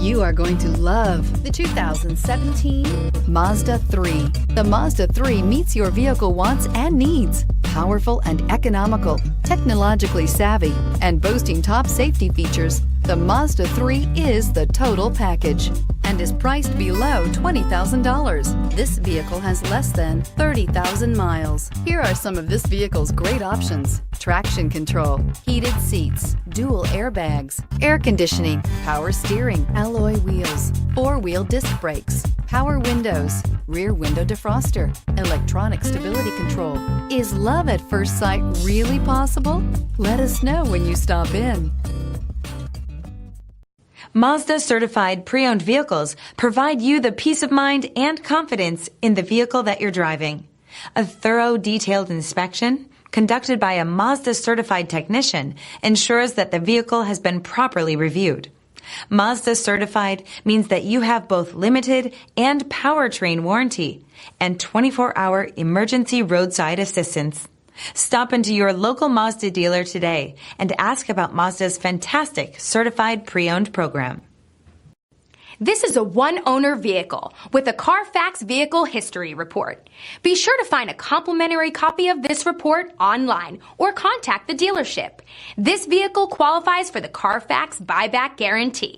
You are going to love the 2017 Mazda 3. The Mazda 3 meets your vehicle wants and needs. Powerful and economical, technologically savvy, and boasting top safety features, the Mazda 3 is the total package and is priced below $20,000. This vehicle has less than 30,000 miles. Here are some of this vehicle's great options: traction control, heated seats, dual airbags, air conditioning, power steering, alloy wheels, four-wheel disc brakes, power windows, rear window defroster, electronic stability control. Is love at first sight really possible? Let us know when you stop in. Mazda certified pre-owned vehicles provide you the peace of mind and confidence in the vehicle that you're driving. A thorough, detailed inspection conducted by a Mazda certified technician ensures that the vehicle has been properly reviewed. Mazda certified means that you have both limited and powertrain warranty and 24-hour emergency roadside assistance. Stop into your local Mazda dealer today and ask about Mazda's fantastic certified pre-owned program. This is a one-owner vehicle with a CARFAX Vehicle History Report. Be sure to find a complimentary copy of this report online or contact the dealership. This vehicle qualifies for the CARFAX Buyback Guarantee.